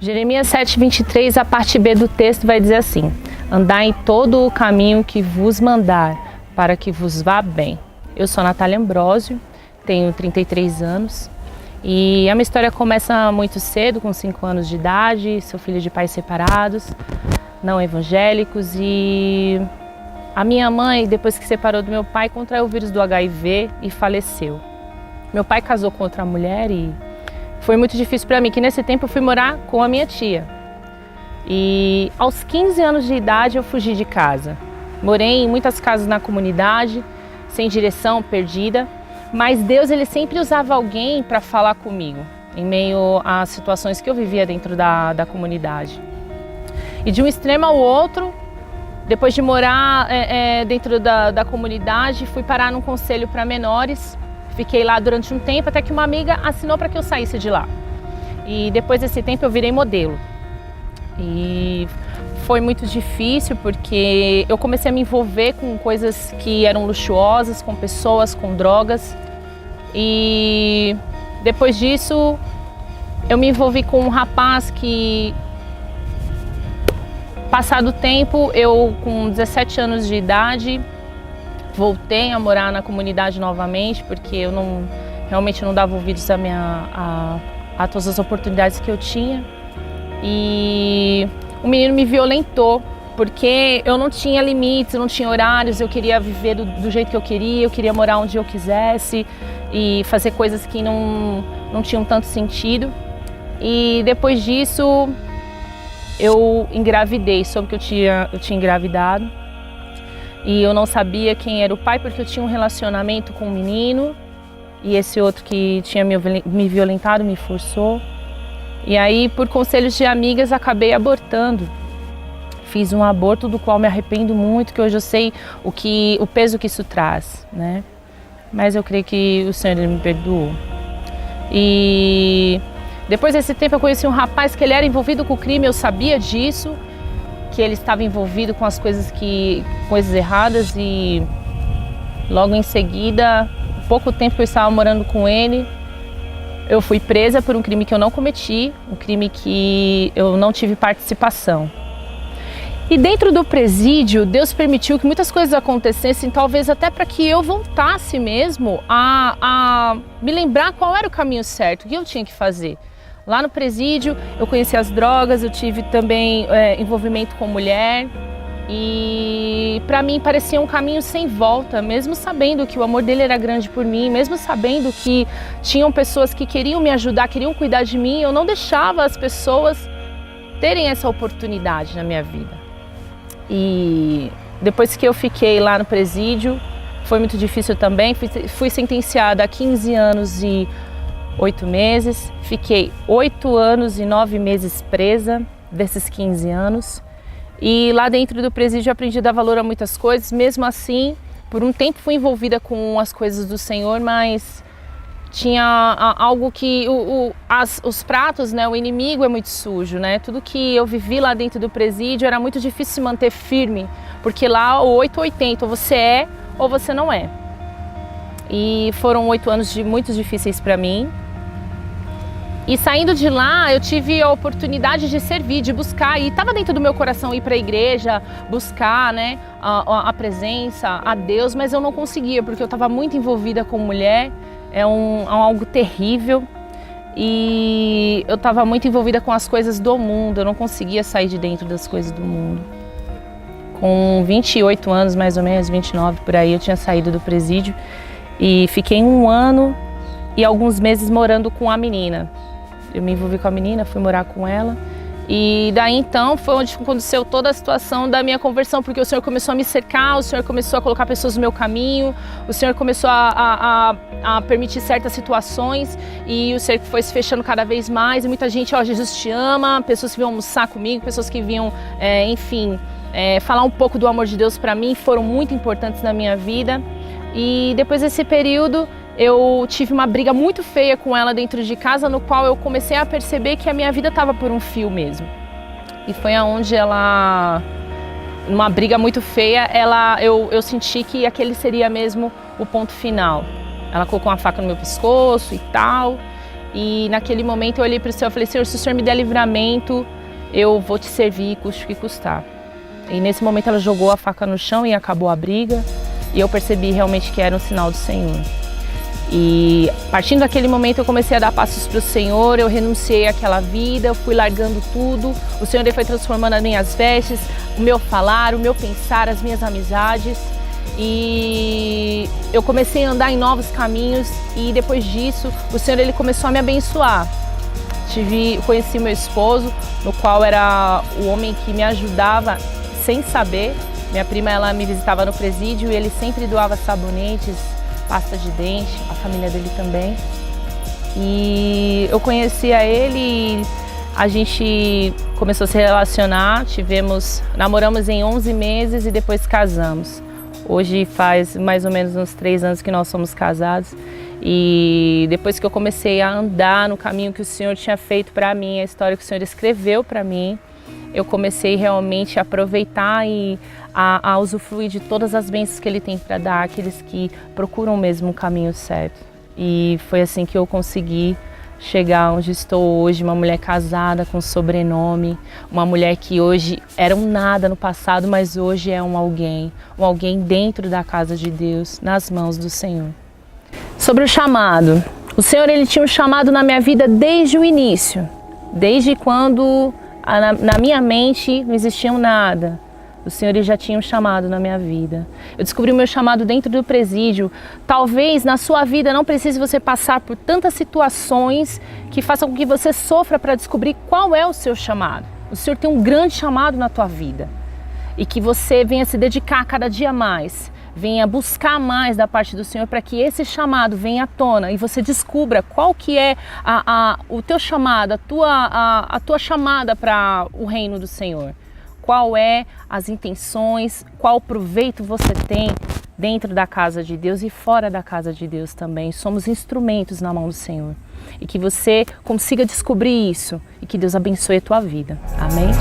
Jeremias 7:23, a parte B do texto vai dizer assim: andai em todo o caminho que vos mandar, para que vos vá bem. Eu sou Natália Ambrósio, tenho 33 anos e a minha história começa muito cedo, com 5 anos de idade. Sou filha de pais separados, não evangélicos, e a minha mãe, depois que separou do meu pai, contraiu o vírus do HIV e faleceu. Meu pai casou com outra mulher e foi muito difícil para mim, que nesse tempo eu fui morar com a minha tia. E aos 15 anos de idade eu fugi de casa. Morei em muitas casas na comunidade, sem direção, perdida. Mas Deus, ele sempre usava alguém para falar comigo, em meio às situações que eu vivia dentro da comunidade. E de um extremo ao outro, depois de morar dentro da comunidade, fui parar num conselho para menores. Fiquei lá durante um tempo, até que uma amiga assinou para que eu saísse de lá. E depois desse tempo eu virei modelo. E foi muito difícil porque eu comecei a me envolver com coisas que eram luxuosas, com pessoas, com drogas. E depois disso eu me envolvi com um rapaz que, passado o tempo, eu com 17 anos de idade, voltei a morar na comunidade novamente, porque eu realmente não dava ouvidos a todas as oportunidades que eu tinha. E o menino me violentou, porque eu não tinha limites, eu não tinha horários, eu queria viver do jeito que eu queria morar onde eu quisesse e fazer coisas que não tinham tanto sentido. E depois disso eu engravidei, soube que eu tinha engravidado. E eu não sabia quem era o pai, porque eu tinha um relacionamento com um menino e esse outro que tinha me violentado me forçou. E aí, por conselhos de amigas, acabei abortando. Fiz um aborto do qual me arrependo muito, que hoje eu sei o peso que isso traz, né? Mas eu creio que o Senhor me perdoou. E depois desse tempo eu conheci um rapaz que ele era envolvido com o crime, eu sabia disso, que ele estava envolvido com as coisas erradas, e logo em seguida, pouco tempo que eu estava morando com ele, eu fui presa por um crime que eu não cometi, um crime que eu não tive participação. E dentro do presídio, Deus permitiu que muitas coisas acontecessem, talvez até para que eu voltasse mesmo a me lembrar qual era o caminho certo, o que eu tinha que fazer. Lá no presídio eu conheci as drogas, eu tive também envolvimento com mulher, e para mim parecia um caminho sem volta, mesmo sabendo que o amor dele era grande por mim, mesmo sabendo que tinham pessoas que queriam me ajudar, queriam cuidar de mim, eu não deixava as pessoas terem essa oportunidade na minha vida. E depois que eu fiquei lá no presídio, foi muito difícil também, fui sentenciada a 15 anos e 8 meses, fiquei 8 anos e 9 meses presa desses 15 anos. E lá dentro do presídio eu aprendi a dar valor a muitas coisas. Mesmo assim, por um tempo fui envolvida com as coisas do Senhor, mas tinha algo que os pratos, né, o inimigo é muito sujo, né? Tudo que eu vivi lá dentro do presídio era muito difícil se manter firme, porque lá o 880, ou você é ou você não é. E foram 8 anos muito difíceis para mim. E saindo de lá, eu tive a oportunidade de servir, de buscar, e estava dentro do meu coração ir para a igreja, buscar, né, a presença, a Deus, mas eu não conseguia, porque eu estava muito envolvida com mulher, algo terrível, e eu estava muito envolvida com as coisas do mundo, eu não conseguia sair de dentro das coisas do mundo. Com 28 anos, mais ou menos, 29 por aí, eu tinha saído do presídio e fiquei 1 ano e alguns meses morando com a menina. Eu me envolvi com a menina, fui morar com ela, e daí então foi onde aconteceu toda a situação da minha conversão, porque o Senhor começou a me cercar, o Senhor começou a colocar pessoas no meu caminho, o Senhor começou a permitir certas situações, e o Senhor foi se fechando cada vez mais, e muita gente, ó, Jesus te ama, pessoas que vinham almoçar comigo, pessoas que vinham, falar um pouco do amor de Deus para mim, foram muito importantes na minha vida. E depois desse período, eu tive uma briga muito feia com ela dentro de casa, no qual eu comecei a perceber que a minha vida estava por um fio mesmo. E foi aonde ela, numa briga muito feia, eu senti que aquele seria mesmo o ponto final. Ela colocou uma faca no meu pescoço e tal. E naquele momento eu olhei para o Senhor e falei, Senhor, se o Senhor me der livramento, eu vou te servir, custe o que custar. E nesse momento ela jogou a faca no chão e acabou a briga. E eu percebi realmente que era um sinal do Senhor. E partindo daquele momento eu comecei a dar passos para o Senhor, eu renunciei àquela vida, eu fui largando tudo. O Senhor foi transformando as minhas vestes, o meu falar, o meu pensar, as minhas amizades. E eu comecei a andar em novos caminhos e depois disso o Senhor ele começou a me abençoar. Conheci meu esposo, no qual era o homem que me ajudava sem saber. Minha prima ela me visitava no presídio e ele sempre doava sabonetes, pasta de dente, a família dele também. E eu conhecia ele e a gente começou a se relacionar, namoramos em 11 meses e depois casamos. Hoje faz mais ou menos uns 3 anos que nós somos casados. E depois que eu comecei a andar no caminho que o Senhor tinha feito para mim, a história que o Senhor escreveu para mim, eu comecei realmente a aproveitar e a usufruir de todas as bênçãos que Ele tem para dar, aqueles que procuram mesmo o caminho certo. E foi assim que eu consegui chegar onde estou hoje, uma mulher casada com sobrenome, uma mulher que hoje era um nada no passado, mas hoje é um alguém dentro da casa de Deus, nas mãos do Senhor. Sobre o chamado, o Senhor ele tinha um chamado na minha vida desde o início, desde quando na minha mente não existia nada. O Senhor ele já tinha um chamado na minha vida. Eu descobri o meu chamado dentro do presídio. Talvez na sua vida não precise você passar por tantas situações que façam com que você sofra para descobrir qual é o seu chamado. O Senhor tem um grande chamado na tua vida. E que você venha se dedicar cada dia mais. Venha buscar mais da parte do Senhor para que esse chamado venha à tona e você descubra qual que é o teu chamado, a tua chamada para o reino do Senhor. Qual é as intenções, qual proveito você tem dentro da casa de Deus e fora da casa de Deus também. Somos instrumentos na mão do Senhor. E que você consiga descobrir isso e que Deus abençoe a tua vida. Amém?